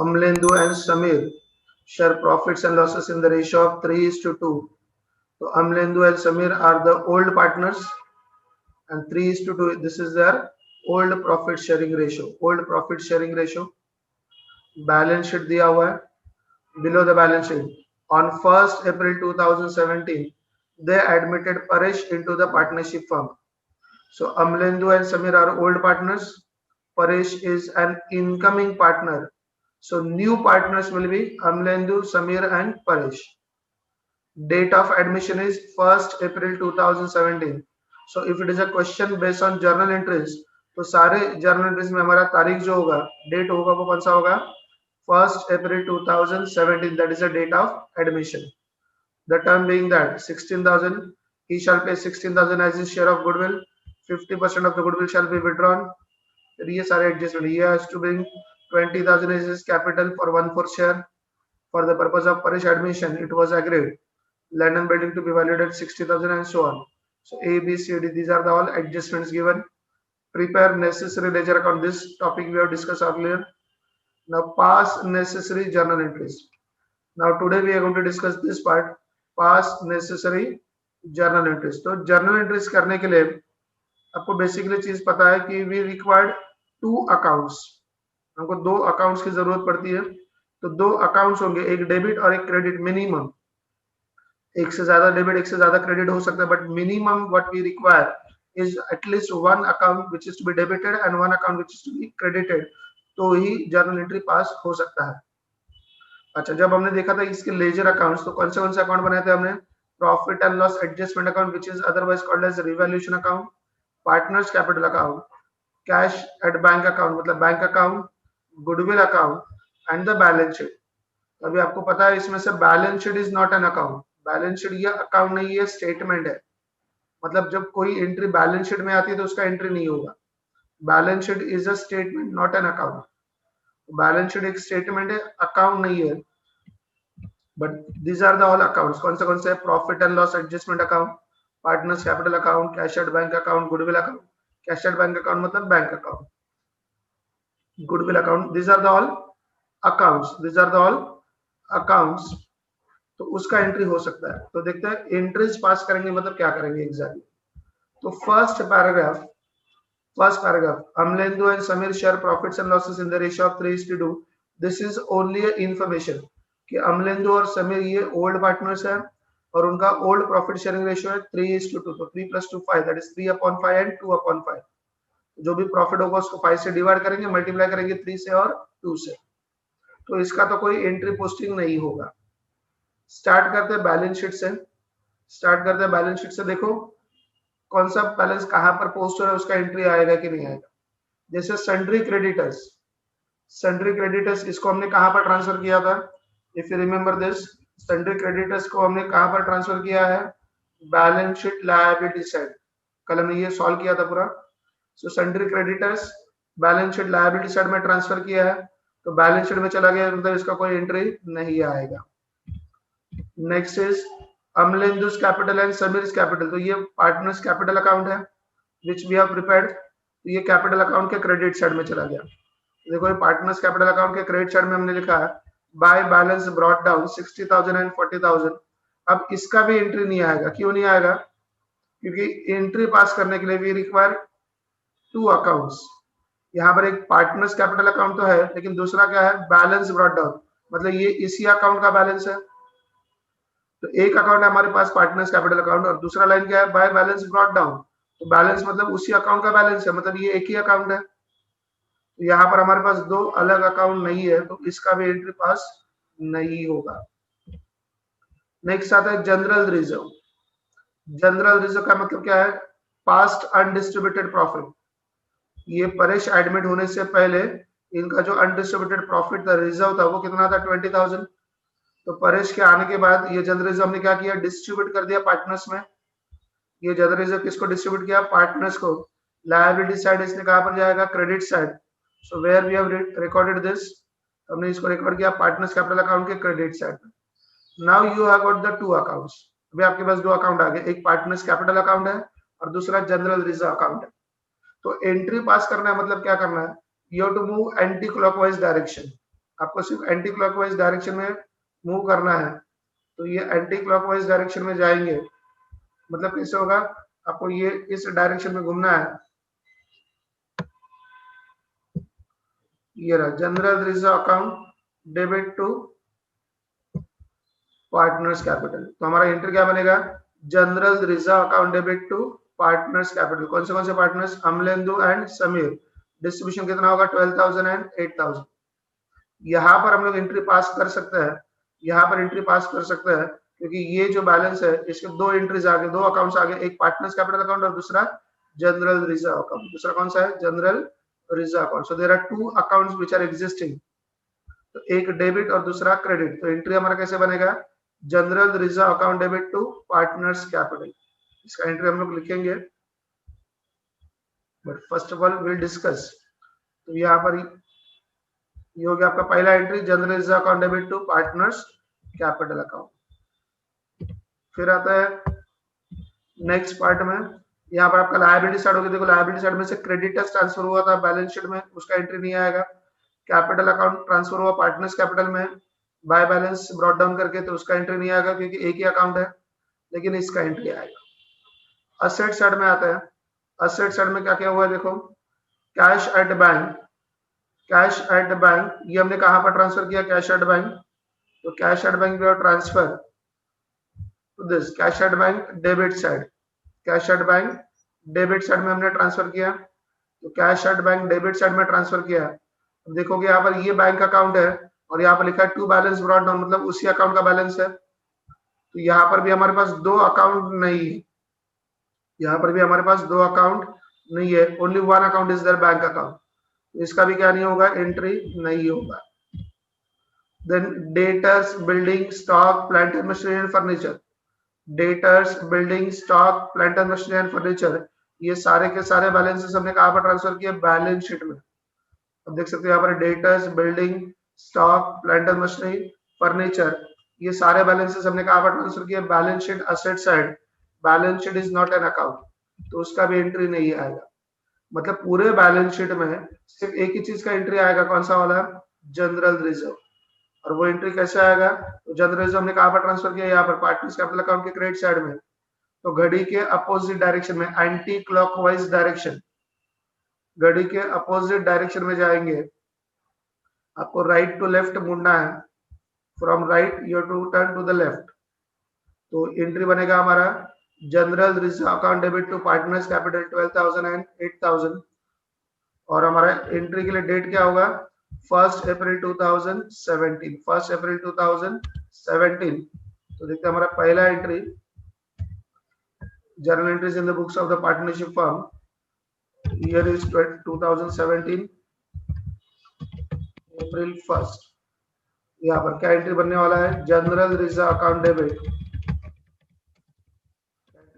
Amlendu and Samir share profits and losses in the ratio of 3:2. So Amlendu and Samir are the old partners and 3:2. This is their old profit sharing ratio. Old profit sharing ratio. Balance sheet दिया हुआ है. Below the balance sheet, on 1st April 2017, they admitted Paresh into the partnership firm. So Amlendu and Samir are old partners. Paresh is an incoming partner. So new partners will be Amlendu, Samir and Paresh. Date of admission is 1st April 2017. So if it is a question based on journal entries, तो सारे journal entries में हमारा तारीख जो होगा, date होगा वो कौन सा होगा? 1st April 2017. That is the date of admission. The term being that 16,000, he shall pay 16,000 as his share of goodwill. 50% of the goodwill shall be withdrawn. ये सारे adjustment. He has to bring 20,000 as his capital for 1/4 share. For the purpose of Paresh admission, it was agreed land and building to be valued at 60,000 and so on. So A, B, C, D, these are the all adjustments given. Prepare necessary ledger account. This topic we have discussed earlier. Now pass necessary journal entries. Now today we are going to discuss this part. Pass necessary journal entries. तो journal entries करने के लिए आपको basically चीज पता है कि we required 2 accounts. हमको 2 accounts की जरूरत पड़ती है. तो 2 accounts होंगे, एक डेबिट और एक क्रेडिट मिनिमम. एक से ज्यादा डेबिट एक से ज्यादा क्रेडिट हो सकता है, but minimum what we require is at least 1 account which is to be debited and 1 account which is to be credited. तो ही जर्नल एंट्री पास हो सकता है. अच्छा, जब हमने देखा था इसके लेजर अकाउंट्स, तो कौन से अकाउंट बनाए थे हमने? Profit and loss adjustment account which is otherwise called as revaluation account, partners capital account, cash at bank account मतलब bank account, goodwill account and the balance sheet. अभी आपको पता है इसमें से balance sheet is not an account. Balance sheet ये account नहीं है, स्टेटमेंट है. मतलब जब कोई एंट्री बैलेंस शीट में आती है तो उसका एंट्री नहीं होगा. Balance sheet is a statement not an account. Balance sheet एक स्टेटमेंट है, अकाउंट नहीं है. But these are the all accounts. कौन से? Profit and loss adjustment account, partners capital account, cash at bank account, goodwill account. Cash at bank account मतलब bank account, goodwill account. These are the all accounts. These are the all accounts. तो उसका entry हो सकता है. तो देखते हैं entries pass करेंगे मतलब क्या करेंगे एग्जैक्टली. तो first paragraph, Amlendu and Samir share profits and losses in the ratio of 3:2. This is only a information कि Amlendu और Samir ये old partners हैं और उनका old profit sharing ratio है 3:2. तो 3 + 2 5, that is 3/5 and 2/5. जो भी प्रॉफिट होगा उसको 5 से डिवाइड करेंगे, मल्टीप्लाई करेंगे 3 से और 2 से. तो इसका तो कोई एंट्री पोस्टिंग नहीं होगा. स्टार्ट करते हैं बैलेंस शीट से. देखो कौन सा बैलेंस कहां पर पोस्ट हो रहा है, उसका एंट्री आएगा कि नहीं आएगा. जैसे सन्ड्री क्रेडिटर्स इसको हमने कहां पर ट्रांसफर किया था? If you remember this, sundry creditors को हमने कहां पर ट्रांसफर किया है? Balance sheet liability side. कल हमने ये सॉल्व किया था पूरा. So sundry creditors balance sheet liability side में ट्रांसफर किया है, तो बैलेंस शीट में चला गया, मतलब इसका कोई एंट्री नहीं आएगा. Next is Amlendu's capital and Samir's capital. तो ये पार्टनर्स कैपिटल अकाउंट है which we have prepared. तो ये कैपिटल अकाउंट के क्रेडिट साइड में चला गया. देखो ये पार्टनर्स कैपिटल अकाउंट के क्रेडिट साइड में हमने लिखा है by balance brought down 60,000 and 40,000. अब इसका भी एंट्री नहीं आएगा. क्यों नहीं आएगा? क्योंकि एंट्री पास करने के लिए वी रिक्वायर 2 अकाउंट्स. यहाँ पर एक पार्टनर्स कैपिटल अकाउंट तो है, लेकिन दूसरा क्या है? Balance brought down. मतलब ये इसी अकाउंट का बैलेंस है. तो एक अकाउंट है हमारे पास पार्टनर्स कैपिटल अकाउंट, और दूसरा लाइन क्या है? By balance brought down. तो बैलेंस मतलब उसी अकाउंट का बैलेंस है, मतलब ये एक ही अकाउंट है. तो यहाँ पर हमारे पास 2 अलग अकाउंट नहीं है, तो इसका भी एंट्री पास नहीं होगा. नेक्स्ट आता है जनरल रिजर्व. जनरल रिजर्व का मतलब क्या है? Past undistributed profit. ये परेश एडमिट होने से पहले इनका जो अनडिस्ट्रीब्यूटेड प्रॉफिट था, रिजर्व था, वो कितना था? 20,000. तो परेश के आने के बाद ये जनरल रिजर्व हमने क्या किया? डिस्ट्रीब्यूट कर दिया पार्टनर्स में. ये जनरल रिजर्व किसको डिस्ट्रीब्यूट किया? पार्टनर्स को. लायबिलिटी साइड इसने कहां पर जाएगा? Credit side. So where we have recorded this, हमने इसको रिकॉर्ड किया पार्टनर्स कैपिटल अकाउंट के क्रेडिट साइड में. Now you have got the 2 accounts. अभी आपके पास 2 अकाउंट आ गए. एक पार्टनर्स कैपिटल अकाउंट है और दूसरा जनरल रिजर्व अकाउंट है. तो एंट्री पास करना है मतलब क्या करना है? You have to move anti clockwise direction. आपको सिर्फ एंटी क्लॉकवाइज डायरेक्शन में मूव करना है, तो ये एंटी क्लॉकवाइज डायरेक्शन में जाएंगे। मतलब कैसे होगा, आपको ये इस डायरेक्शन में घूमना है। ये रहा general reserve account debit to partners capital. तो हमारा एंट्री क्या बनेगा, general reserve account debit to partners capital. कौन से partners, Amalendu and Sameer. Distribution कितना होगा, 12,000 एंड 8,000। यहाँ पर हम लोग एंट्री पास कर सकते हैं, यहाँ पर एंट्री पास कर सकते हैं, क्योंकि ये जो बैलेंस है इसके दो एंट्रीज आगे, दो अकाउंट्स आगे, एक पार्टनर्स कैपिटल अकाउंट और दूसरा जनरल रिजर्व अकाउंट। दूसरा कौन सा है, general reserve account. So there are two accounts which are existing, तो एक डेबिट और दूसरा क्रेडिट। तो एंट्री हमारा कैसे बनेगा, general reserve account debit to partners capital. इसका एंट्री हम लोग लिखेंगे, but first of all will discuss. तो यहाँ पर ये हो गया आपका पहला entry, general reserve account debit to partners capital account. फिर आता है नेक्स्ट पार्ट में, यहाँ पर आपका लायबिलिटी साइड होगी। देखो लायबिलिटी साइड में से क्रेडिटर्स ट्रांसफर हुआ था बैलेंस शीट में, उसका एंट्री नहीं आएगा। कैपिटल अकाउंट ट्रांसफर हुआ पार्टनर्स कैपिटल में बाय बैलेंस ब्रॉट डाउन करके, तो उसका एंट्री नहीं आएगा क्योंकि एक ही अकाउंट है, लेकिन इसका एंट्री आएगा। असेट साइड में आता है, असेट साइड में क्या क्या हुआ है देखो, cash at bank, cash at bank ये हमने कहां पर ट्रांसफर किया, कैश एट बैंक। तो cash at bank we transfer to this cash at bank debit side, cash at bank debit side में हमने ट्रांसफर किया। तो cash at bank debit side में ट्रांसफर किया। अब देखोगे यहाँ पर ये बैंक अकाउंट है और यहाँ पर लिखा है टू बैलेंस ब्रॉट डाउन, मतलब उसी अकाउंट का बैलेंस है। तो यहाँ पर भी हमारे पास दो अकाउंट नहीं है, यहाँ पर भी हमारे पास दो अकाउंट नहीं है, only one account is there bank account. इसका भी क्या नहीं होगा, एंट्री नहीं होगा। Then debtors building stock plant and machinery and furniture, debtors building stock plant and machinery and furniture, ये सारे के सारे बैलेंसेस हमने कहां पर ट्रांसफर किए, बैलेंस शीट में। अब देख सकते हो यहाँ पर debtors building stock plant and machinery furniture, ये सारे बैलेंसेस हमने कहां पर ट्रांसफर किए, balance sheet asset side. Balance sheet is not an account, तो उसका भी एंट्री नहीं आएगा। मतलब पूरे बैलेंस शीट में सिर्फ एक ही चीज का एंट्री आएगा, कौन सा वाला, जनरल रिजर्व। और वो एंट्री कैसे आएगा, तो जनरल रिजर्व हमने कहां पर ट्रांसफर किया, यहाँ पर पार्टनर्स कैपिटल अकाउंट के क्रेडिट साइड में। तो घड़ी के अपोजिट डायरेक्शन में, एंटी क्लॉकवाइज डायरेक्शन, घड़ी के अपोजिट डायरेक्शन में जाएंगे। आपको राइट टू लेफ्ट मुड़ना है, from right you to turn to the left. तो एंट्री बनेगा हमारा general reserve account debit to partners capital 12,000 and 8,000। और हमारा एंट्री के लिए डेट क्या होगा, 1 अप्रैल 2017, 1 अप्रैल 2017। तो देखते हैं हमारा पहला entry, journal entries in the books of the partnership firm, year is 2017 अप्रैल 1। यहाँ पर क्या एंट्री बनने वाला है, जनरल रिजर्व अकाउंट डेबिट,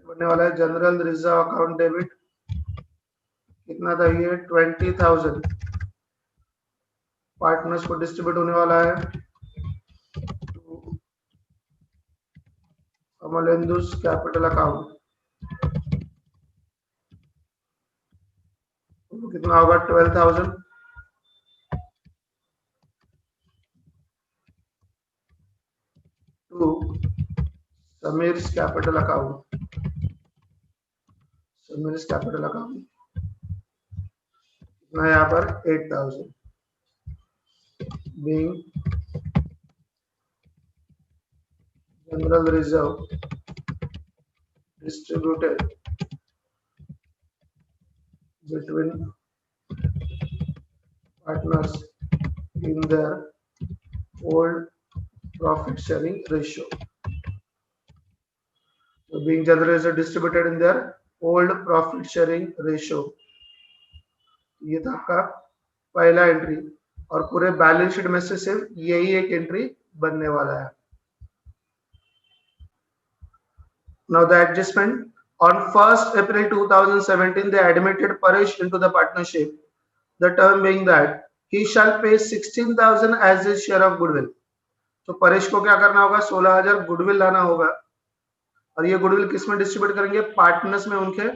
बनने वाला है जनरल रिजर्व अकाउंट डेबिट, कितना था ये, 20,000 पार्टनर्स को डिस्ट्रीब्यूट होने वाला है अमलेंदुस कैपिटल अकाउंट। तो कितना होगा, 12,000 to Sameer's capital account, Sameer's capital account कितना यहाँ पर 8,000 being general reserve distributed between partners in their old profit sharing ratio. So being general reserve distributed in their old profit sharing ratio, ये था आपका पहला एंट्री। और पूरे बैलेंस शीट में से सिर्फ यही एक एंट्री बनने वाला है। Now the adjustment, on 1st April 2017 they admitted Paresh into the partnership, the term being that he shall pay 16,000 as his share of goodwill। तो परेश को क्या करना होगा, 16,000 गुडविल लाना होगा। और ये गुडविल किस में डिस्ट्रीब्यूट करेंगे, पार्टनर्स में, उनके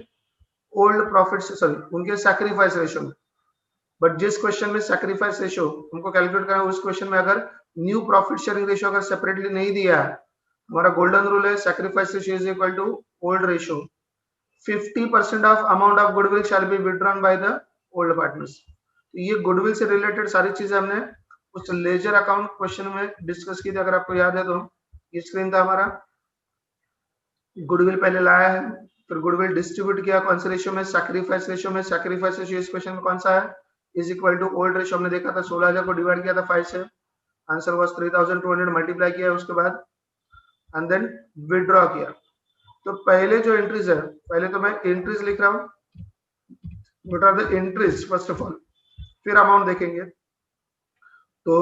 ओल्ड प्रॉफिट से, सॉरी उनके सैक्रिफाइस रेशियो में। बट जिस क्वेश्चन में सैक्रिफाइस रेशियो हमको कैलकुलेट करना है, उस क्वेश्चन में अगर न्यू प्रॉफिट शेयरिंग रेशियो अगर सेपरेटली नहीं दिया है, हमारा गोल्डन रूल है sacrifice ratio is equal to old ratio, 50% of amount of goodwill shall be withdrawn by the old partners. तो ये गुडविल से रिलेटेड सारी चीजें हमने उस लेजर अकाउंट क्वेश्चन में डिस्कस की थी, अगर आपको याद है तो। ये स्क्रीन था हमारा, गुडविल पहले लाया है, फिर गुडविल डिस्ट्रीब्यूट किया कौन से रेशियो में, सैक्रिफाइस रेशियो में। सैक्रिफाइस रेशियो इस क्वेश्चन में कौन सा है, is equal to old ratio हमने देखा था, 16,000 को डिवाइड किया था 5 से, आंसर वाज 3,200, मल्टीप्लाई किया उसके बाद एंड देन विड्रॉ किया। तो पहले जो एंट्रीज है, पहले तो मैं एंट्रीज लिख रहा हूँ, what are the entries first of all, फिर अमाउंट देखेंगे। तो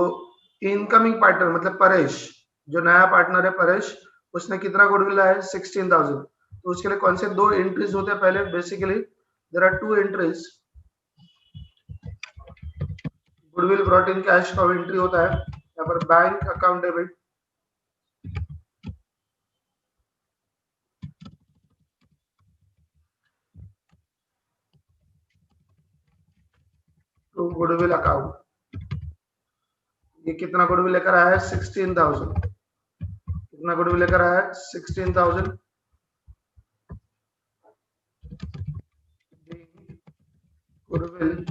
इनकमिंग पार्टनर मतलब परेश, जो नया पार्टनर है परेश, उसने कितना गुडविल लाया है 16,000। तो उसके लिए कौन से दो एंट्रीज होते हैं, पहले basically there are two entries, goodwill brought in cash का एंट्री होता है यहाँ पर, bank account debit to goodwill account. ये कितना गुडविल लेकर आया है 16,000, कितना गुडविल लेकर आया है 16,000, goodwill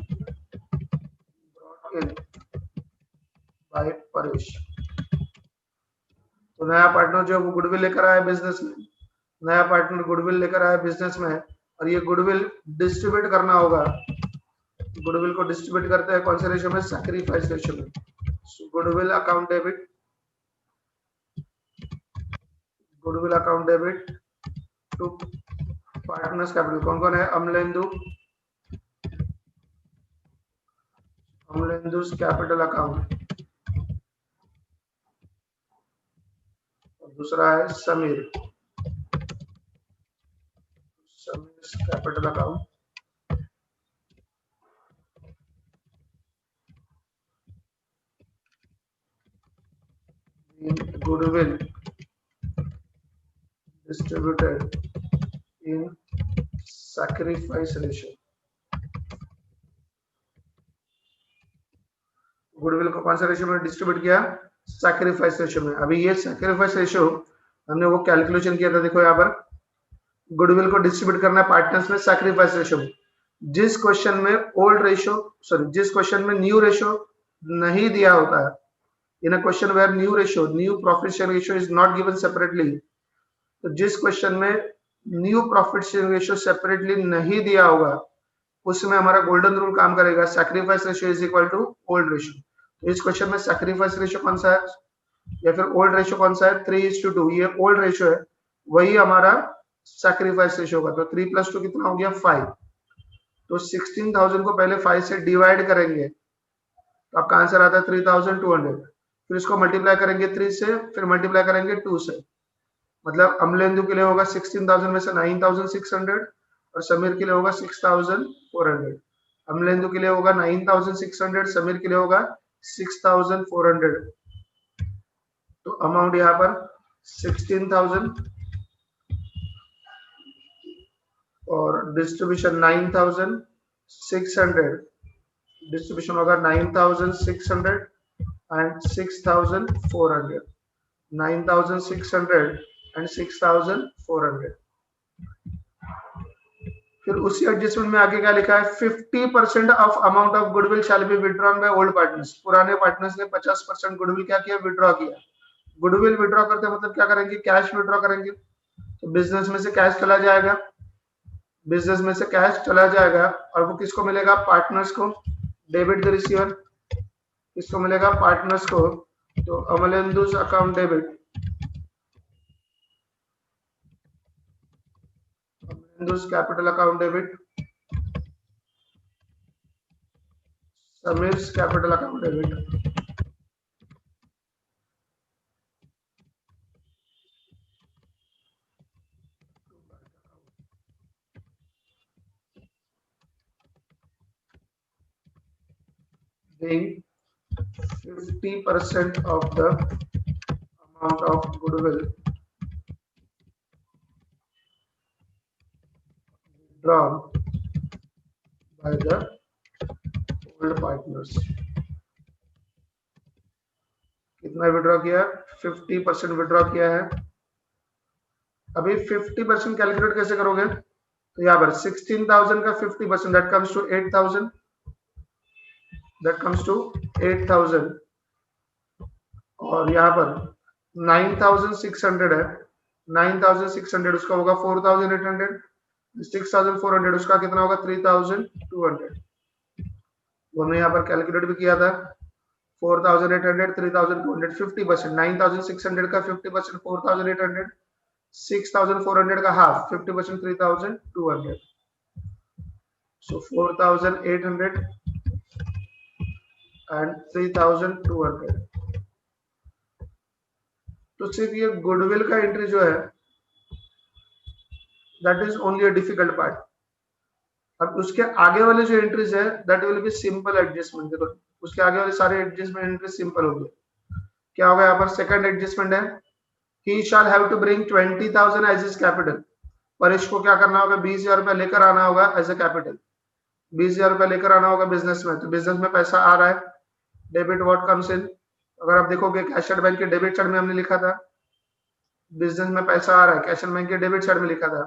brought in by Paresh. तो नया पार्टनर जो वो गुडविल लेकर आया बिजनेस में, नया पार्टनर गुडविल लेकर आया बिजनेस में, और ये गुडविल डिस्ट्रीब्यूट करना होगा। गुडविल को डिस्ट्रीब्यूट करते हैं कौन से रेशियो में, सैक्रिफाइस रेशियो में। Goodwill account debit, goodwill account debit to partners capital. कौन कौन है, अमलेंदु, अमलेंदुस कैपिटल अकाउंट, और दूसरा है Sameer, Sameer capital account. Goodwill distributed in sacrifice ratio। Goodwill को कौन सा रेशियो में डिस्ट्रीब्यूट किया, सैक्रिफाइस रेशियो में। अभी ये सैक्रिफाइस रेशियो हमने वो कैलकुलेशन किया था, देखो यहाँ पर गुडविल को डिस्ट्रीब्यूट करना है पार्टनर्स में सैक्रिफाइस रेशियो में। जिस क्वेश्चन में ओल्ड रेशियो, सॉरी जिस क्वेश्चन में न्यू रेशियो नहीं दिया होता है, in a question where new ratio, new profit sharing ratio is not given separately, तो जिस क्वेश्चन में new profit sharing ratio separately नहीं दिया होगा, उसमें हमारा गोल्डन रूल काम करेगा, sacrifice ratio is equal to old ratio. तो इस क्वेश्चन में सैक्रिफाइस रेशियो कौन सा है या फिर ओल्ड रेशियो कौन सा है, 3:2, ये ओल्ड रेशियो है, वही हमारा सैक्रिफाइस रेशियो होगा। तो 3 + 2 कितना हो गया 5। तो 16,000 को पहले 5 से डिवाइड करेंगे तो आपका आंसर आता है 3,200, फिर इसको मल्टीप्लाई करेंगे 3 से, फिर मल्टीप्लाई करेंगे 2 से, मतलब अमलेंदु के लिए होगा 16,000 में से 9,600 और समीर के लिए होगा 6,400। अमलेंदु के लिए होगा 9,600, समीर के लिए होगा 6,400। तो अमाउंट यहाँ पर 16,000 और डिस्ट्रीब्यूशन 9,600, डिस्ट्रीब्यूशन होगा 9,600 एंड 6,400, 9,600 एंड 6,400। फिर उसी एडजस्टमेंट में आगे क्या लिखा है, 50% of amount of goodwill shall be withdrawn by old partners. पुराने पार्टनर्स ने 50% गुडविल क्या किया, विड्रॉ किया। गुडविल विड्रॉ करते मतलब क्या करेंगे, कैश विड्रॉ करेंगे। तो बिजनेस में से कैश चला जाएगा, बिजनेस में से कैश चला जाएगा और वो किसको मिलेगा, पार्टनर्स को, डेबिट द रिसीवर, किसको मिलेगा, पार्टनर्स को। तो Amalendu's account debit, Amalendu's capital account debit, Sameer's capital account debit. Being 50% of the amount of goodwill drawn by the old partners कितना विड्रॉ किया? 50% विड्रॉ किया है। अभी 50% कैलकुलेट कैसे करोगे? तो यहाँ पर 16,000 का 50% that comes to 8,000, that comes to 8,000, और यहाँ पर 9,600 है, 9,600 उसका होगा 4,800, 6,400 उसका कितना होगा? 3,200। वो हमने यहाँ पर कैलकुलेट भी किया था। 4,800, 3,200, 50%, 9,600 का 50%, 4,800, 6,400 का हाफ 50%, 3,200, so 4,800 and 3,200। तो सिर्फ ये गुडविल का एंट्री जो है that is only a difficult part. अब उसके आगे वाले जो एंट्रीज है that will be simple adjustment. देखो उसके आगे वाले सारे एडजस्टमेंट एंट्री सिंपल हो गए। क्या होगा यहाँ पर? सेकंड एडजस्टमेंट है he shall have to bring 20,000 as his capital। Paresh को क्या करना होगा? 20,000 रुपया लेकर आना होगा एज ए कैपिटल। 20,000 रुपया लेकर आना होगा बिजनेस में। तो बिजनेस में पैसा आ रहा है, डेबिट व्हाट कम्स इन। अगर आप देखोगे कैश एट बैंक के डेबिट साइड में हमने लिखा था बिजनेस में पैसा आ रहा है, कैश एट बैंक के डेबिट साइड में लिखा था।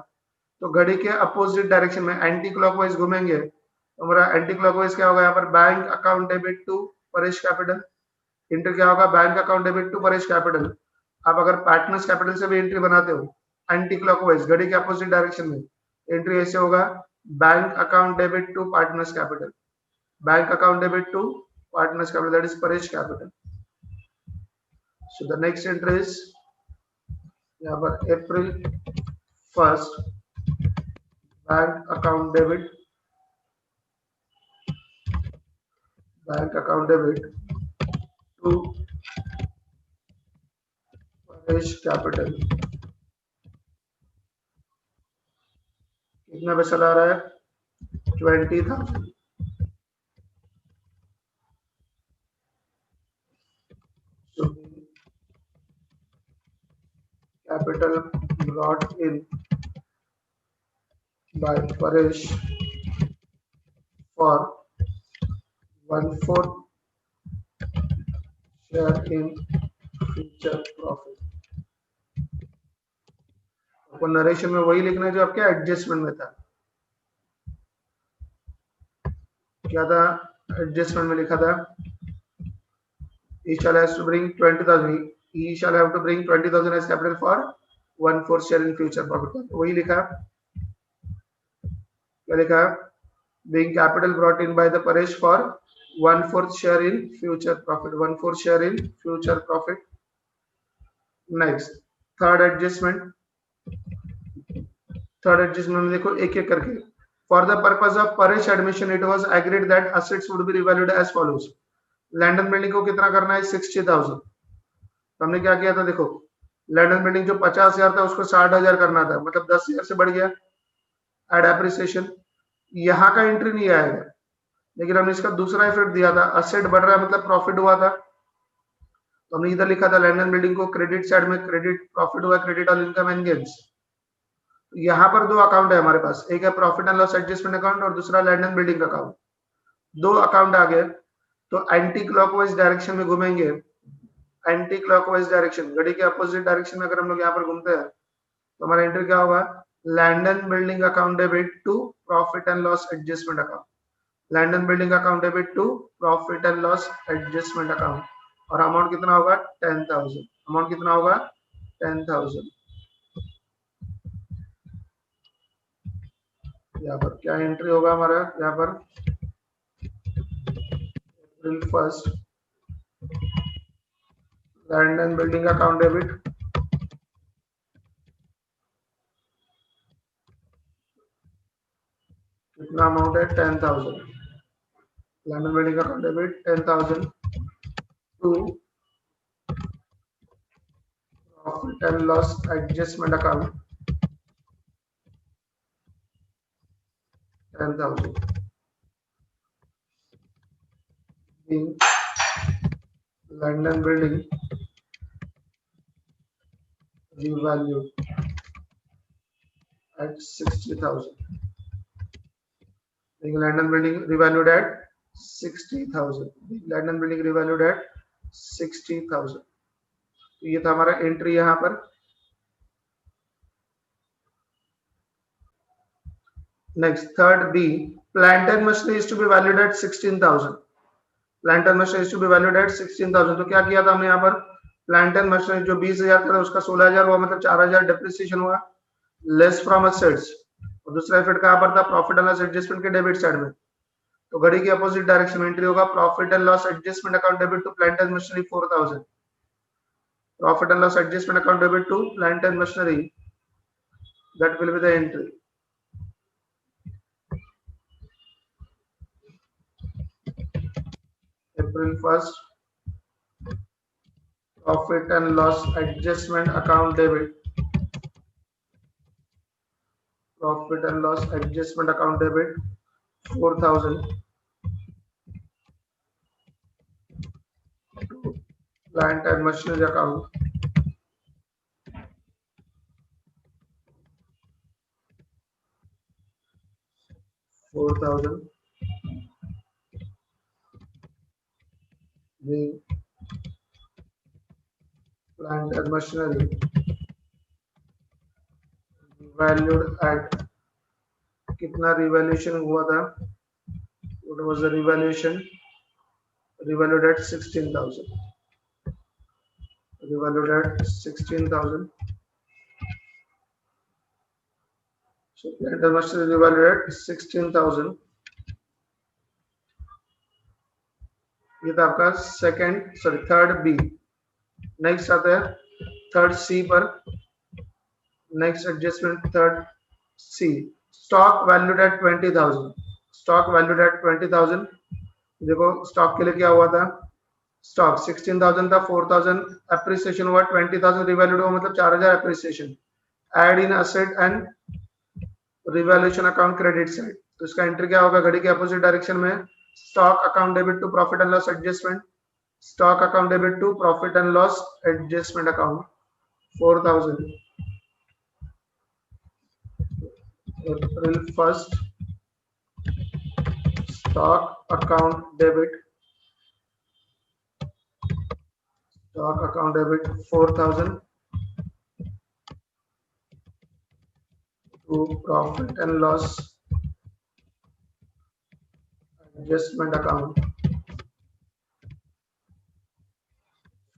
तो घड़ी के अपोजिट डायरेक्शन में एंटी क्लॉकवाइज घूमेंगे तो हमारा एंटी क्लॉकवाइज क्या होगा? यहाँ पर bank account debit to Paresh capital, entry क्या होगा? Bank account debit to Paresh capital. आप अगर पार्टनर्स कैपिटल से भी एंट्री बनाते हो एंटी क्लॉकवाइज घड़ी के अपोजिट डायरेक्शन में, एंट्री ऐसे होगा bank account debit to partners capital, bank account debit to partners capital, that is Paresh capital. So the next entry is यहाँ पर April 1st bank account debit to Paresh capital. कितना पैसा ला रहा है? 20,000। So capital brought in by Paresh for 1/4 share in future profit। आपको narration में वही लिखना है जो आपके एडजस्टमेंट में था। क्या था एडजस्टमेंट में? लिखा था he shall have to bring 20,000, he shall have to bring 20,000 as capital for 1/4 share in future profit। वही लिखा। क्या लिखा? being capital brought in by the Paresh for 1/4 share in future profit, 1/4 share in future profit। Next third adjustment में देखो एक एक करके। For the purpose of Paresh admission it was agreed that assets would be revalued as follows. Land and building को कितना करना है? 60,000। तो हमने क्या किया था? देखो लैंड एंड बिल्डिंग जो 50,000 था उसको 60,000 करना था, मतलब 10,000 से बढ़ गया। एड एप्रिसिएशन यहाँ का एंट्री नहीं आएगा, लेकिन हमने इसका दूसरा इफेक्ट दिया था, असेट बढ़ रहा है मतलब प्रॉफिट हुआ था। तो हमने इधर लिखा था लैंड एंड बिल्डिंग को क्रेडिट साइड में क्रेडिट प्रॉफिट हुआ, credit all income and gains. यहाँ पर दो अकाउंट है हमारे पास, एक है profit and loss adjustment account और दूसरा लैंड एंड बिल्डिंग अकाउंट। दो अकाउंट आ गए तो एंटी क्लॉकवाइज डायरेक्शन में घूमेंगे। एंटी क्लॉकवाइज डायरेक्शन घड़ी के अपोजिट डायरेक्शन में अगर हम लोग यहाँ पर घूमते हैं तो हमारा एंट्री क्या होगा? Land and building account debit to profit and loss adjustment account, land and building account debit to profit and loss adjustment account. और अमाउंट कितना होगा? 10,000। अमाउंट कितना होगा? 10,000। यहाँ पर क्या एंट्री होगा हमारा? यहाँ पर April 1st land and building account debit कितना अमाउंट है? 10,000। Land and building account debit 10,000 to profit and loss adjustment account 10,000 in land and building revalued at 60,000। land and building revalued at 60,000, land and building revalued at 60,000। ये था हमारा entry यहाँ पर। Next third B, plant and machinery is to be valued at 16,000। Plant and machinery is to be valued at 16,000। तो क्या किया था हमने यहाँ पर, प्लांट एंड मशीनरी जो 20,000 का था उसका 16,000 हुआ, मतलब 4,000 डेप्रिसिएशन हुआ, लेस फ्रॉम असेट्स। और दूसरा इफेक्ट कहाँ पर था, प्रॉफिट एंड लॉस एडजस्टमेंट के डेबिट साइड में। तो घड़ी की अपोजिट डायरेक्शन में एंट्री होगा, profit and loss adjustment account debit to plant and machinery 4,000। Profit and loss adjustment account debit to plant and machinery, that will be the entry. April 1st, profit and loss adjustment account debit. Profit and loss adjustment account debit 4,000 to plant and machinery account. $4,000 being plant and machinery valued at, कितना revaluation हुआ था, what was the revaluation, revalued at 16,000, revalued at 16,000. So plant and machinery revalued at 16,000. ये था आपका second, sorry third B. Next आता है third C पर, next adjustment third C, stock valued at 20,000। Stock valued at 20,000। देखो stock के लिए क्या हुआ था, स्टॉक 16,000 था, 4,000 एप्रिसिएशन हुआ, 20,000 रिवैल्यूड हुआ, मतलब 4,000 appreciation. Add in asset and revaluation account credit side. तो इसका एंट्री क्या होगा, घड़ी के अपोजिट डायरेक्शन में, stock account debit to profit and loss adjustment, stock account debit to profit and loss adjustment account 4,000। April 1st, stock account debit 4,000 to profit and loss adjustment account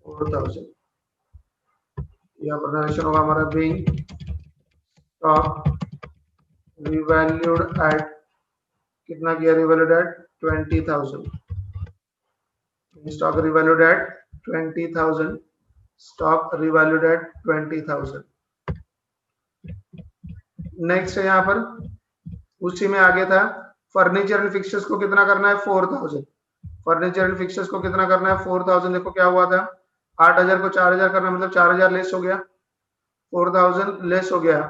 4,000। यहाँ पर narration होगा हमारा being stock revalued at, कितना किया revalued at 20,000, stock revalued at 20,000, stock revalued at 20,000। Next है यहाँ पर उसी में आगे था, फर्नीचर एंड फिक्सचर्स को कितना करना है 4,000। फर्नीचर एंड फिक्सचर्स को कितना करना है 4,000। देखो क्या हुआ था, 8,000 को 4,000 करना, मतलब 4,000 लेस हो गया, 4,000 लेस हो गया,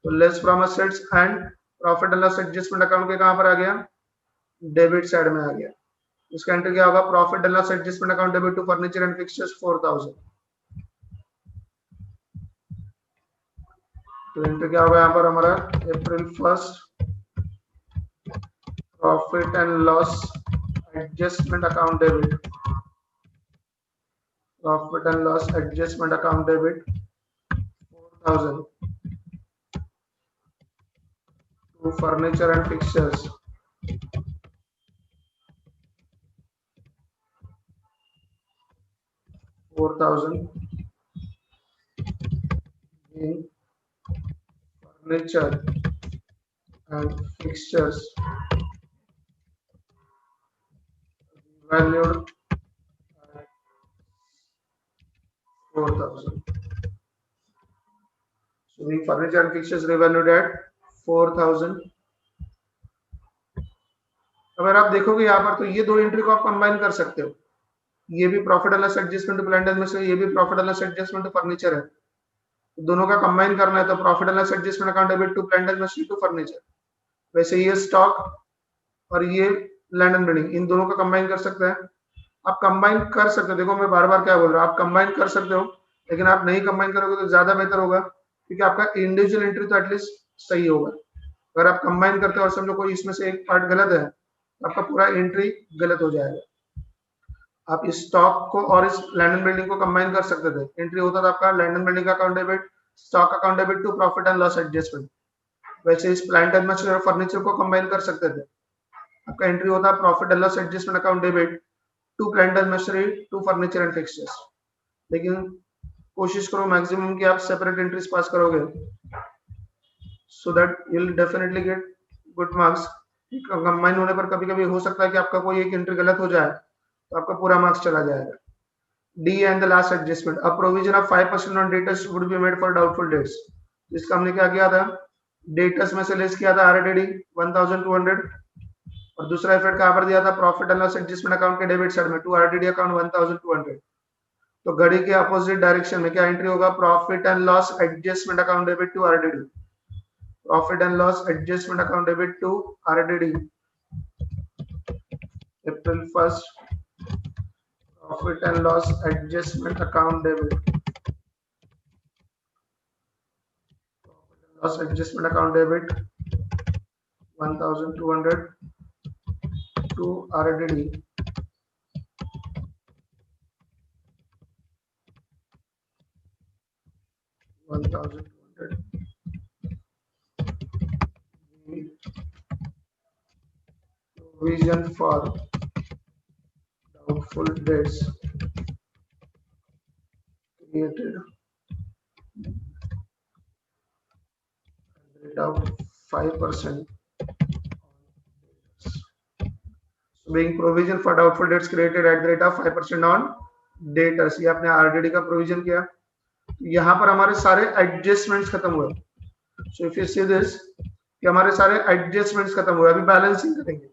तो less from assets and profit and loss adjustment account के कहां पर आ गया, डेबिट साइड में आ गया। इसका एंट्री क्या होगा, profit and loss adjustment account debit to furniture and fixtures 4,000। तो एंट्री क्या होगा यहाँ पर हमारा, April 1st, profit and loss adjustment account debit, profit and loss adjustment account debit 4,000 to furniture and fixtures 4,000 in furniture and fixtures valued at 4,000. So the furniture and fixtures revalued at 4,000। अगर आप देखोगे यहाँ पर तो ये दो entry को आप कंबाइन कर सकते हो, ये भी profit and loss adjustment to plant and machinery, ये भी profit and loss adjustment to furniture है, दोनों का कंबाइन करना है तो profit and loss adjustment account debit to plant and machinery to furniture. वैसे ये स्टॉक और ये लैंड एंड बिल्डिंग, इन दोनों का कंबाइन कर सकते हैं, आप कंबाइन कर सकते हो। देखो मैं बार बार क्या बोल रहा हूँ, आप कंबाइन कर सकते हो, लेकिन आप नहीं कंबाइन करोगे तो ज्यादा बेहतर होगा, क्योंकि आपका इंडिविजुअल एंट्री तो एटलीस्ट सही होगा। अगर आप कंबाइन करते हो और समझो कोई इसमें से एक पार्ट गलत है आपका पूरा एंट्री गलत हो जाएगा। आप इस स्टॉक को और इस लैंड एंड बिल्डिंग को कंबाइन कर सकते थे। एंट्री होता था आपका land and building account debit, stock account debit to profit and loss adjustment. वैसे इस प्लांट एंड मशीनरी और फर्नीचर को कंबाइन कर सकते थे। आपका एंट्री होता है profit and loss adjustment account debit to plant and machinery to furniture and fixtures. लेकिन कोशिश करो मैक्सिमम कि आप सेपरेट एंट्रीज पास करोगे, so that you will definitely get good marks. Combine होने पर कभी कभी हो सकता है कि आपका कोई एक एंट्री गलत हो जाए तो आपका पूरा मार्क्स चला जाएगा। D and the last adjustment, a provision of 5% on debtors would be made for doubtful debts. इसका हमने क्या किया था, डेटर्स में से लेस किया था आरडीडी 1200 और दूसरा इफेक्ट कहां पर दिया था, profit and loss adjustment account के डेबिट साइड में टू आरडीडी अकाउंट 1200। तो घड़ी के अपोजिट डायरेक्शन में क्या एंट्री होगा, profit and loss adjustment account debit to RDD, profit and loss adjustment account debit to RDD April 1st, profit and loss adjustment account debit, profit and loss adjustment account debit 1200 to RDD, provision for doubtful debts created at the rate of 5%. Being provision for doubtful debts created at the rate of 5% on debtors, ये आपने RDD का provision किया। यहाँ पर हमारे सारे adjustments खत्म हुए। So if you see this कि हमारे सारे एडजस्टमेंट्स खत्म हुए, अभी बैलेंसिंग करेंगे।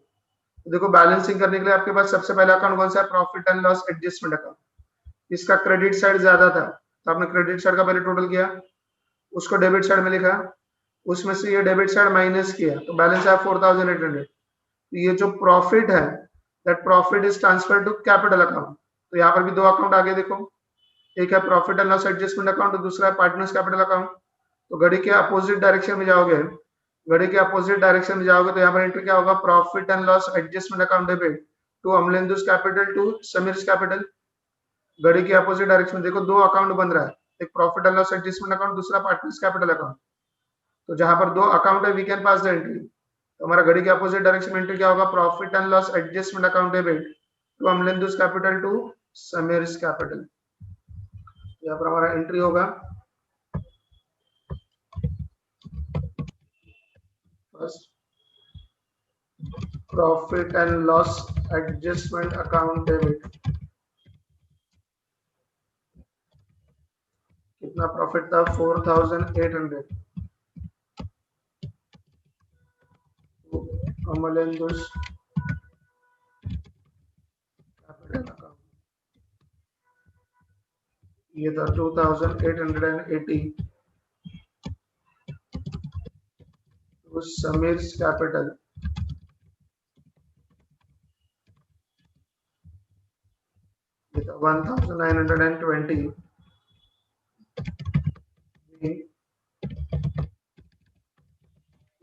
तो देखो बैलेंसिंग करने के लिए आपके पास सबसे पहला अकाउंट कौन सा है, profit and loss adjustment account. इसका क्रेडिट साइड ज्यादा था तो आपने क्रेडिट साइड का पहले टोटल किया, उसको डेबिट साइड में लिखा, उसमें से ये डेबिट साइड माइनस किया तो बैलेंस आया 4800। ये जो प्रॉफिट है that profit is transfer to capital account. तो यहाँ पर भी दो अकाउंट आगे देखो, एक है profit and loss adjustment account और दूसरा है पार्टनर्स कैपिटल अकाउंट। तो घड़ी के अपोजिट डायरेक्शन में जाओगे, घड़ी के अपोजिट डायरेक्शन में जाओगे तो यहाँ पर एंट्री क्या होगा, profit and loss adjustment account debit to Amalendu's capital to Sameer's capital. घड़ी के अपोजिट डायरेक्शन में देखो दो अकाउंट बन रहा है, एक profit and loss adjustment account, दूसरा पार्टनर्स कैपिटल अकाउंट। तो जहां पर दो अकाउंट है we can pass the entry. तो हमारा घड़ी के अपोजिट डायरेक्शन में एंट्री क्या होगा, profit and loss adjustment account debit to Amalendu's capital to Sameer's capital. यहाँ पर हमारा एंट्री होगा first profit and loss adjustment account debit, कितना प्रॉफिट था 4800, अमलेंदुस कैपिटल अकाउंट ये था 2880 to समीर्स कैपिटल, ये था 1920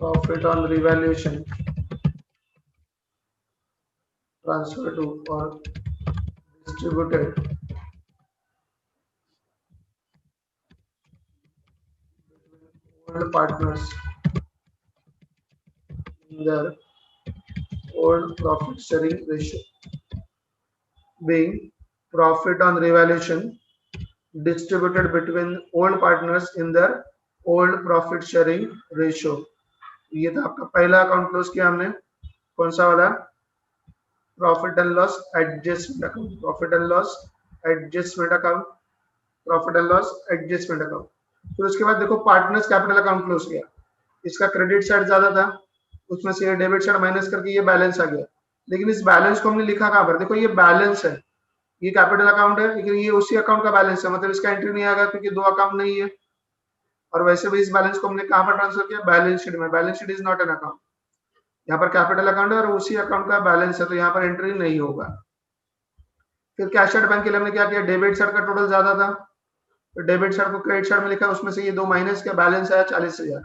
profit on revaluation transfer to or distributed old partners in their old profit sharing ratio, being profit on revaluation distributed between old partners in their old profit sharing ratio। ये था आपका पहला account close किया हमने, कौन सा वाला, profit and loss adjustment account, profit and loss adjustment account, profit and loss adjustment account. फिर उसके बाद देखो पार्टनर्स कैपिटल अकाउंट क्लोज किया, इसका क्रेडिट साइड ज्यादा था, उसमें से ये डेबिट साइड माइनस करके ये बैलेंस आ गया। लेकिन इस बैलेंस को हमने लिखा कहां पर, देखो ये बैलेंस है, ये कैपिटल अकाउंट है लेकिन ये उसी अकाउंट का बैलेंस है, मतलब इसका एंट्री नहीं आएगा क्योंकि दो अकाउंट नहीं है। और वैसे भी इस बैलेंस को हमने कहां पर ट्रांसफर किया, बैलेंस शीट में। Balance sheet is not an account, यहाँ पर कैपिटल अकाउंट है और उसी अकाउंट का बैलेंस है तो यहाँ पर एंट्री नहीं होगा। फिर कैश एट बैंक के लिए हमने क्या किया, डेबिट साइड का टोटल ज्यादा था तो डेबिट साइड को क्रेडिट साइड में लिखा, उसमें से ये दो माइनस का बैलेंस आया 40,000।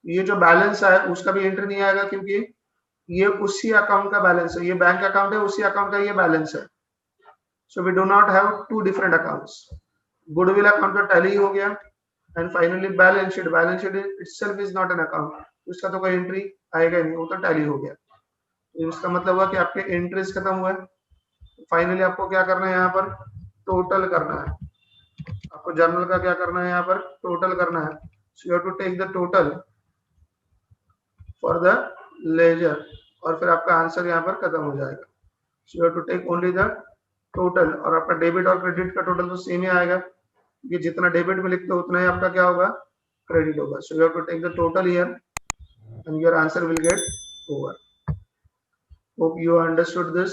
ये जो बैलेंस है उसका भी एंट्री नहीं आएगा क्योंकि ये उसी अकाउंट का बैलेंस है, ये बैंक अकाउंट है, उसी अकाउंट का ये बैलेंस है. So we do not have two different accounts. Goodwill account तो टैली हो गया. And finally balance sheet itself is not an account, उसका तो कोई एंट्री आएगा नहीं, वो तो टैली हो गया. इसका मतलब हुआ कि आपके एंट्रीज खत्म हुए. फाइनली आपको क्या करना है, यहाँ पर टोटल करना है. आपको जर्नल का क्या करना है, यहाँ पर टोटल करना है. So you have to take the total for the ledger, और फिर आपका आंसर यहाँ पर खत्म हो जाएगा. So you have to take only the total, और आपका डेबिट और क्रेडिट का टोटल तो सेम ही आएगा, क्योंकि जितना डेबिट में लिखते हो उतना ही आपका क्या होगा, क्रेडिट होगा. So you have to take the total here and your answer will get over. Hope you understood this.